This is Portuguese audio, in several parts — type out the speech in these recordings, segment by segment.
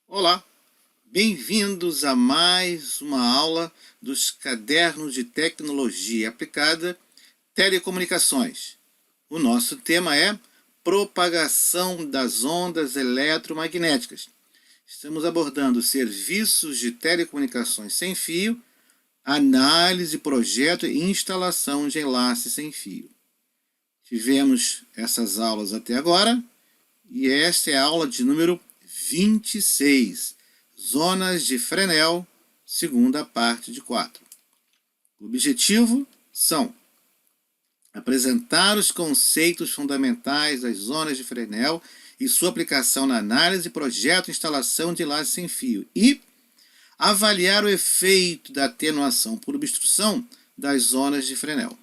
Olá, bem-vindos a mais uma aula dos Cadernos de Tecnologia Aplicada Telecomunicações. O nosso tema é propagação das ondas eletromagnéticas. Estamos abordando serviços de telecomunicações sem fio, análise, projeto e instalação de enlaces sem fio. Tivemos essas aulas até agora e esta é a aula de número 26, Zonas de Fresnel, segunda parte de 4. O objetivo são apresentar os conceitos fundamentais das zonas de Fresnel e sua aplicação na análise, projeto e instalação de enlaces sem fio e avaliar o efeito da atenuação por obstrução das zonas de Fresnel.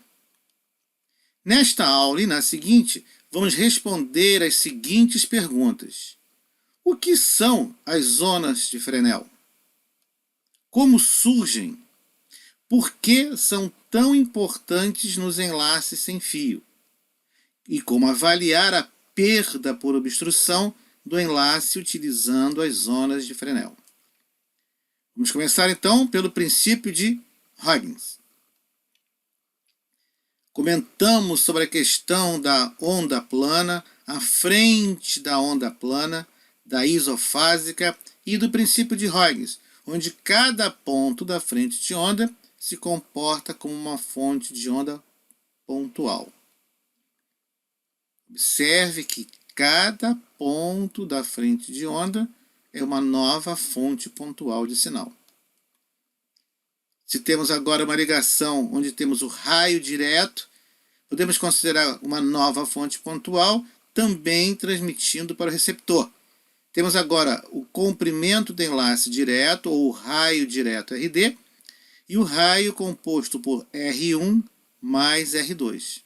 Nesta aula e na seguinte, vamos responder as seguintes perguntas. O que são as zonas de Fresnel? Como surgem? Por que são tão importantes nos enlaces sem fio? E como avaliar a perda por obstrução do enlace utilizando as zonas de Fresnel? Vamos começar então pelo princípio de Huygens. Comentamos sobre a questão da onda plana, a frente da onda plana, da isofásica e do princípio de Huygens, onde cada ponto da frente de onda se comporta como uma fonte de onda pontual. Observe que cada ponto da frente de onda é uma nova fonte pontual de sinal. Se temos agora uma ligação onde temos o raio direto, podemos considerar uma nova fonte pontual também transmitindo para o receptor. Temos agora o comprimento do enlace direto, ou o raio direto RD, e o raio composto por R1 mais R2.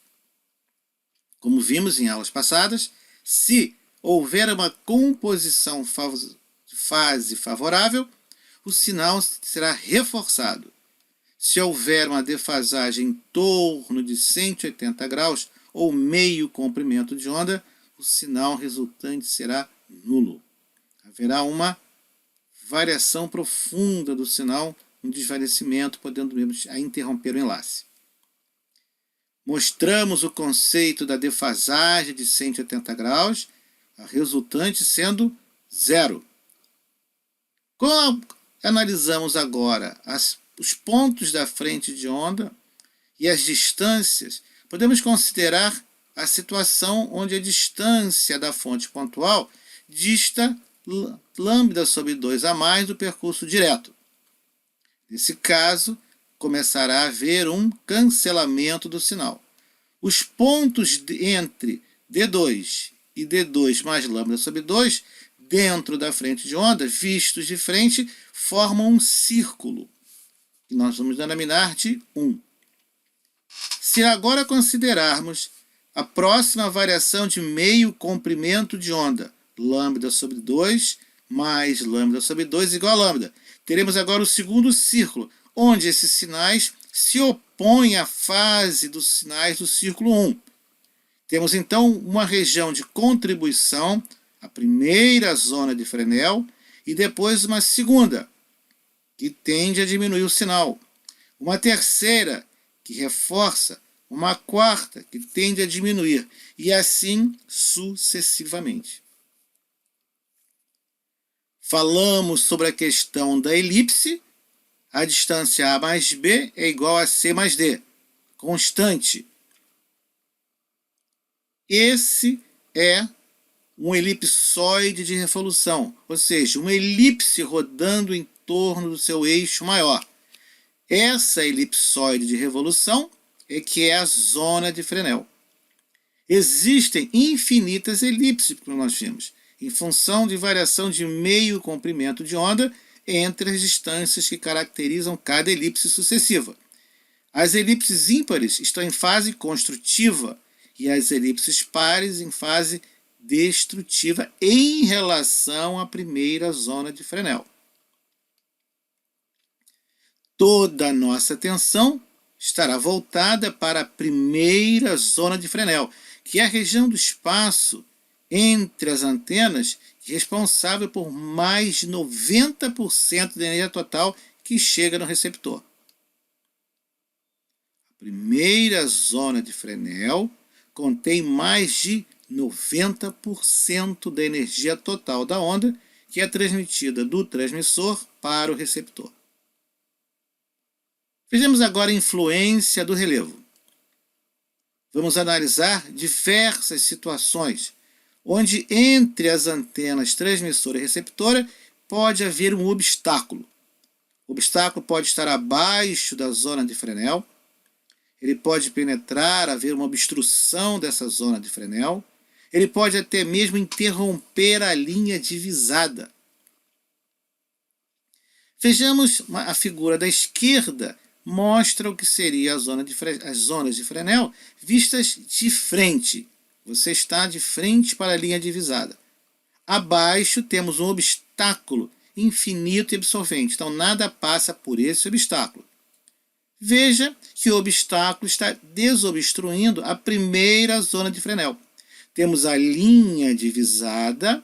Como vimos em aulas passadas, se houver uma composição de fase favorável, o sinal será reforçado. Se houver uma defasagem em torno de 180 graus, ou meio comprimento de onda, o sinal resultante será nulo. Haverá uma variação profunda do sinal, um desvanecimento, podendo mesmo interromper o enlace. Mostramos o conceito da defasagem de 180 graus, a resultante sendo zero. Como analisamos agora os pontos da frente de onda e as distâncias, podemos considerar a situação onde a distância da fonte pontual dista lambda sobre 2 a mais do percurso direto. Nesse caso, começará a haver um cancelamento do sinal. Os pontos entre D2 e D2 mais lambda sobre 2, dentro da frente de onda, vistos de frente, formam um círculo, que nós vamos denominar de 1. Se agora considerarmos a próxima variação de meio comprimento de onda, lambda sobre 2 mais lambda sobre 2 igual a lambda. Teremos agora o segundo círculo, onde esses sinais se opõem à fase dos sinais do círculo 1. Temos então uma região de contribuição, a primeira zona de Fresnel, e depois uma segunda, que tende a diminuir o sinal. Uma terceira, que reforça, uma quarta, que tende a diminuir, e assim sucessivamente. Falamos sobre a questão da elipse. A distância A mais B é igual a C mais D, constante. Esse é um elipsoide de revolução, ou seja, uma elipse rodando em torno do seu eixo maior. Essa elipsoide de revolução é que é a zona de Fresnel. Existem infinitas elipses, como nós vimos, em função de variação de meio comprimento de onda entre as distâncias que caracterizam cada elipse sucessiva. As elipses ímpares estão em fase construtiva e as elipses pares em fase destrutiva em relação à primeira zona de Fresnel. Toda a nossa atenção estará voltada para a primeira zona de Fresnel, que é a região do espaço entre as antenas responsável por mais de 90% da energia total que chega no receptor. A primeira zona de Fresnel contém mais de 90% da energia total da onda que é transmitida do transmissor para o receptor. Vejamos agora a influência do relevo. Vamos analisar diversas situações onde entre as antenas transmissora e receptora pode haver um obstáculo. O obstáculo pode estar abaixo da zona de Fresnel, ele pode penetrar, haver uma obstrução dessa zona de Fresnel, ele pode até mesmo interromper a linha divisada. Vejamos a figura da esquerda, mostra o que seria as zonas de Fresnel vistas de frente. Você está de frente para a linha divisada. Abaixo temos um obstáculo infinito e absorvente, então nada passa por esse obstáculo. Veja que o obstáculo está desobstruindo a primeira zona de Fresnel. Temos a linha divisada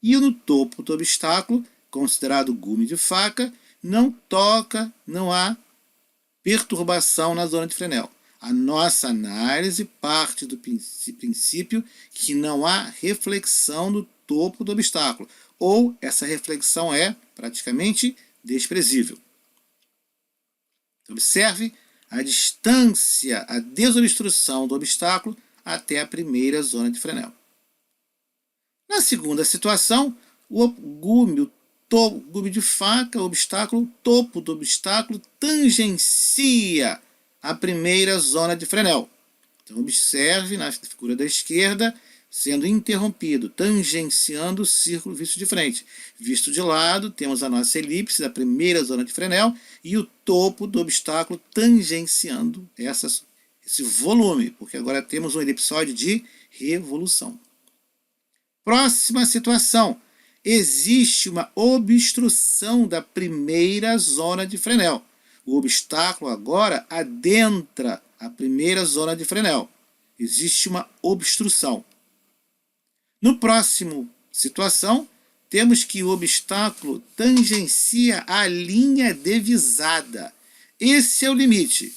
e no topo do obstáculo, considerado gume de faca, não há perturbação na zona de Fresnel. A nossa análise parte do princípio que não há reflexão no topo do obstáculo, ou essa reflexão é praticamente desprezível. Observe a distância, a desobstrução do obstáculo até a primeira zona de Fresnel. Na segunda situação, o gume de faca, o obstáculo, o topo do obstáculo tangencia a primeira zona de Fresnel. Então observe na figura da esquerda sendo interrompido, tangenciando o círculo visto de frente. Visto de lado, temos a nossa elipse da primeira zona de Fresnel e o topo do obstáculo tangenciando esse volume, porque agora temos um elipsoide de revolução. Próxima situação. Existe uma obstrução da primeira zona de Fresnel. O obstáculo agora adentra a primeira zona de Fresnel. Existe uma obstrução. No próximo situação, temos que o obstáculo tangencia a linha divisada. Esse é o limite.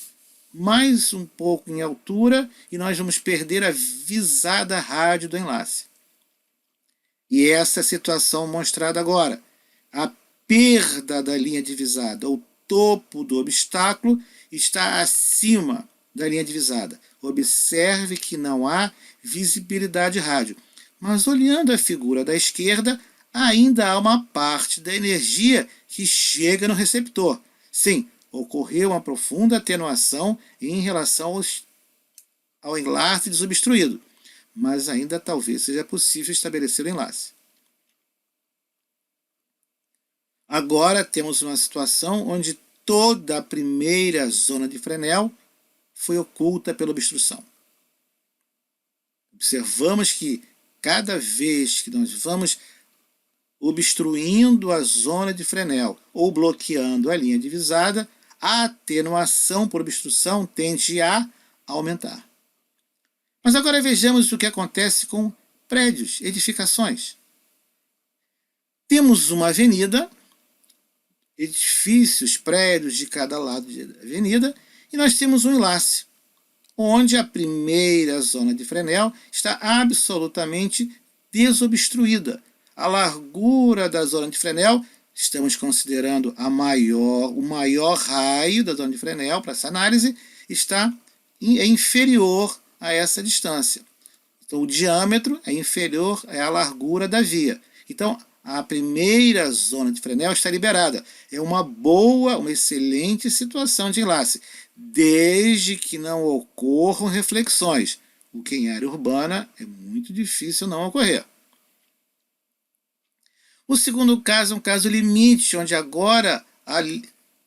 Mais um pouco em altura e nós vamos perder a visada rádio do enlace. E essa é a situação mostrada agora. A perda da linha divisada, o topo do obstáculo está acima da linha divisada. Observe que não há visibilidade rádio. Mas olhando a figura da esquerda, ainda há uma parte da energia que chega no receptor. Sim, ocorreu uma profunda atenuação em relação ao enlace desobstruído, mas ainda talvez seja possível estabelecer o enlace. Agora temos uma situação onde toda a primeira zona de Fresnel foi oculta pela obstrução. Observamos que cada vez que nós vamos obstruindo a zona de Fresnel ou bloqueando a linha divisada, a atenuação por obstrução tende a aumentar. Mas agora vejamos o que acontece com prédios, edificações. Temos uma avenida, edifícios, prédios de cada lado da avenida, e nós temos um enlace, onde a primeira zona de Fresnel está absolutamente desobstruída. A largura da zona de Fresnel, estamos considerando o maior raio da zona de Fresnel para essa análise, é inferior a essa distância. Então o diâmetro é inferior à largura da via. Então a primeira zona de Fresnel está liberada. É uma excelente situação de enlace, desde que não ocorram reflexões, o que em área urbana é muito difícil não ocorrer. O segundo caso é um caso limite, onde agora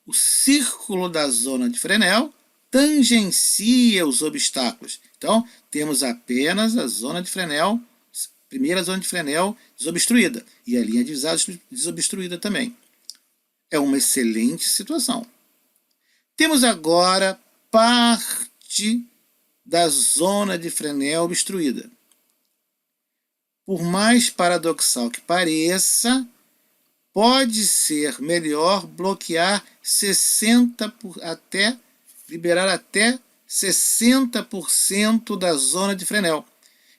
o círculo da zona de Fresnel tangencia os obstáculos. Então, temos apenas a zona de Fresnel, primeira zona de Fresnel desobstruída, e a linha divisada desobstruída também. É uma excelente situação. Temos agora parte da zona de Fresnel obstruída. Por mais paradoxal que pareça, pode ser melhor bloquear liberar até 60% da zona de Fresnel.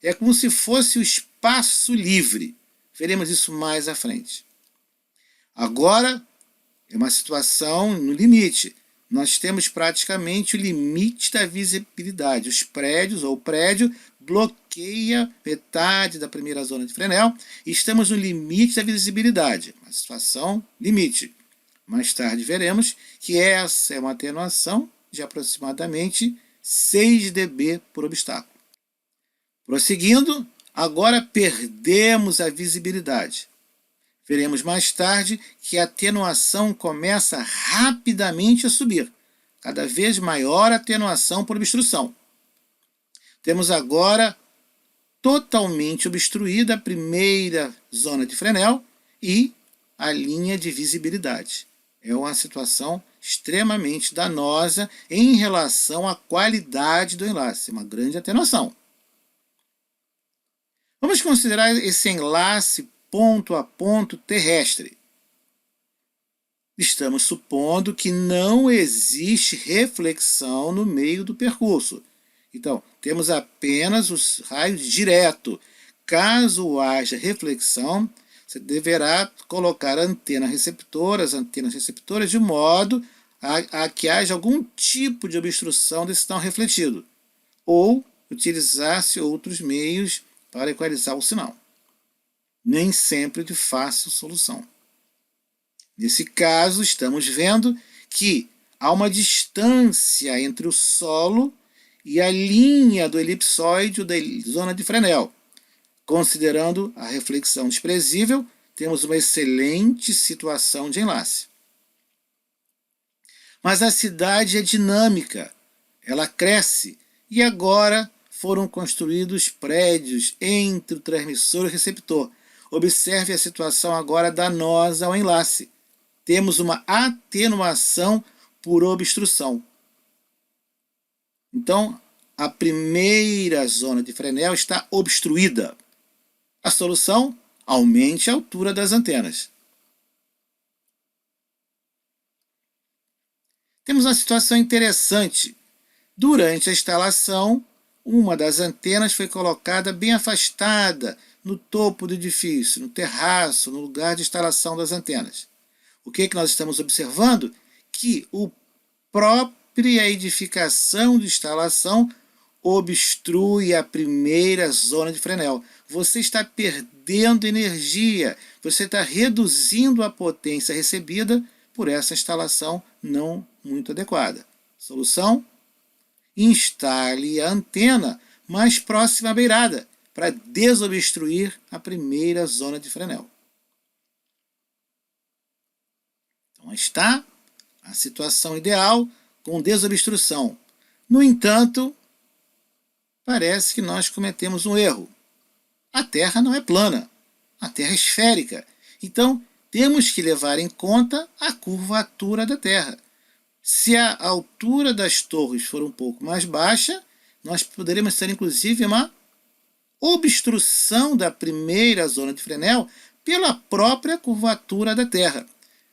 É como se fosse o espaço livre. Veremos isso mais à frente. Agora, é uma situação no limite. Nós temos praticamente o limite da visibilidade. Os prédios, ou o prédio, bloqueia metade da primeira zona de Fresnel e estamos no limite da visibilidade. Uma situação limite. Mais tarde veremos que essa é uma atenuação de aproximadamente 6 dB por obstáculo. Prosseguindo, agora perdemos a visibilidade. Veremos mais tarde que a atenuação começa rapidamente a subir, cada vez maior a atenuação por obstrução. Temos agora totalmente obstruída a primeira zona de Fresnel e a linha de visibilidade. É uma situação extremamente danosa em relação à qualidade do enlace, uma grande atenuação. Vamos considerar esse enlace ponto a ponto terrestre. Estamos supondo que não existe reflexão no meio do percurso. Então, temos apenas os raios direto. Caso haja reflexão, você deverá colocar antenas receptoras de modo a que haja algum tipo de obstrução desse sinal refletido, ou utilizar-se outros meios para equalizar o sinal. Nem sempre de fácil solução. Nesse caso, estamos vendo que há uma distância entre o solo e a linha do elipsoide ou da zona de Fresnel. Considerando a reflexão desprezível, temos uma excelente situação de enlace. Mas a cidade é dinâmica, ela cresce e agora foram construídos prédios entre o transmissor e o receptor. Observe a situação agora danosa ao enlace. Temos uma atenuação por obstrução. Então, a primeira zona de Fresnel está obstruída. A solução? Aumente a altura das antenas. Temos uma situação interessante. Durante a instalação, uma das antenas foi colocada bem afastada no topo do edifício, no terraço, no lugar de instalação das antenas. O que nós estamos observando? Que a própria edificação de instalação obstrui a primeira zona de Fresnel. Você está perdendo energia, você está reduzindo a potência recebida por essa instalação não muito adequada. Solução? Instale a antena mais próxima à beirada para desobstruir a primeira zona de Fresnel. Então está a situação ideal com desobstrução. No entanto, parece que nós cometemos um erro. A Terra não é plana, a Terra é esférica. Então, temos que levar em conta a curvatura da Terra. Se a altura das torres for um pouco mais baixa, nós poderemos ter inclusive uma obstrução da primeira zona de Fresnel pela própria curvatura da Terra.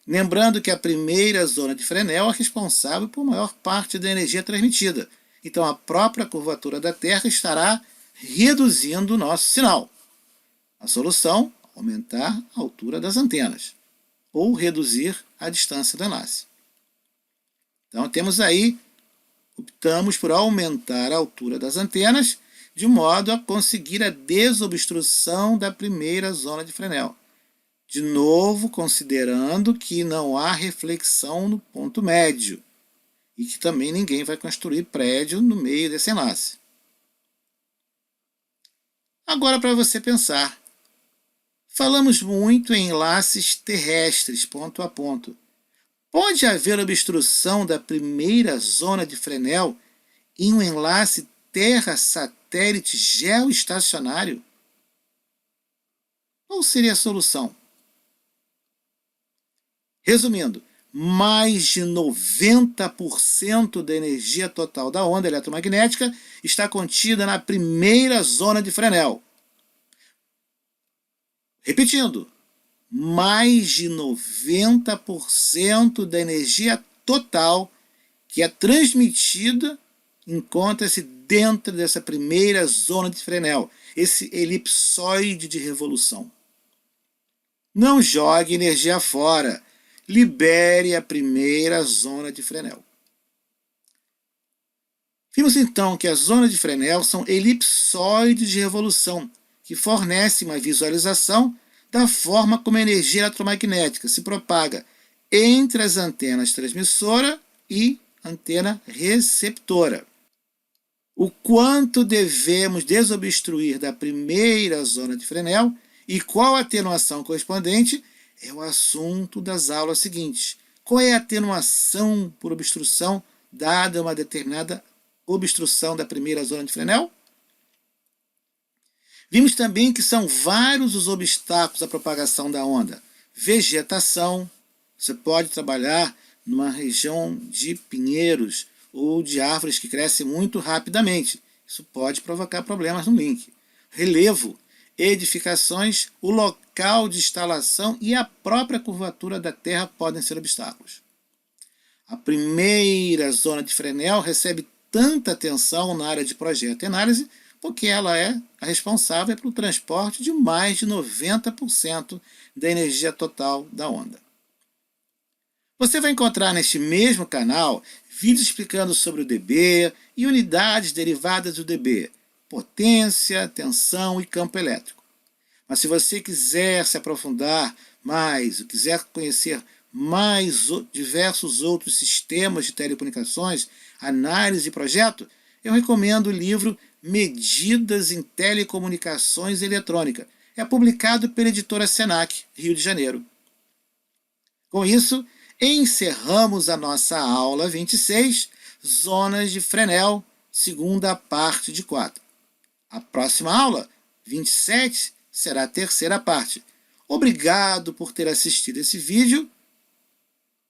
Lembrando que a primeira zona de Fresnel é responsável por maior parte da energia transmitida. Então a própria curvatura da Terra estará reduzindo o nosso sinal. A solução? Aumentar a altura das antenas ou reduzir a distância do enlace. Então temos aí, optamos por aumentar a altura das antenas de modo a conseguir a desobstrução da primeira zona de Fresnel. De novo, considerando que não há reflexão no ponto médio e que também ninguém vai construir prédio no meio desse enlace. Agora, para você pensar, falamos muito em enlaces terrestres, ponto a ponto. Pode haver obstrução da primeira zona de Fresnel em um enlace terra-satélite geoestacionário? Qual seria a solução? Resumindo, mais de 90% da energia total da onda eletromagnética está contida na primeira zona de Fresnel. Repetindo, mais de 90% da energia total que é transmitida encontra-se dentro dessa primeira zona de Fresnel, esse elipsoide de revolução. Não jogue energia fora, libere a primeira zona de Fresnel. Vimos então que as zonas de Fresnel são elipsoides de revolução, que fornecem uma visualização da forma como a energia eletromagnética se propaga entre as antenas transmissora e antena receptora. O quanto devemos desobstruir da primeira zona de Fresnel e qual a atenuação correspondente é o assunto das aulas seguintes. Qual é a atenuação por obstrução dada uma determinada obstrução da primeira zona de Fresnel? Vimos também que são vários os obstáculos à propagação da onda. Vegetação, você pode trabalhar numa região de pinheiros ou de árvores que crescem muito rapidamente. Isso pode provocar problemas no link. Relevo, edificações, o local de instalação e a própria curvatura da Terra podem ser obstáculos. A primeira zona de Fresnel recebe tanta atenção na área de projeto e análise porque ela é a responsável pelo transporte de mais de 90% da energia total da onda. Você vai encontrar neste mesmo canal vídeos explicando sobre o dB e unidades derivadas do dB, potência, tensão e campo elétrico. Mas se você quiser se aprofundar mais, ou quiser conhecer mais diversos outros sistemas de telecomunicações, análise e projeto, eu recomendo o livro Medidas em Telecomunicações e Eletrônica. É publicado pela editora Senac, Rio de Janeiro. Com isso, encerramos a nossa aula 26, Zonas de Fresnel, segunda parte de 4. A próxima aula, 27, será a terceira parte. Obrigado por ter assistido esse vídeo,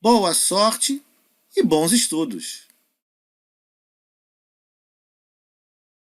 boa sorte e bons estudos!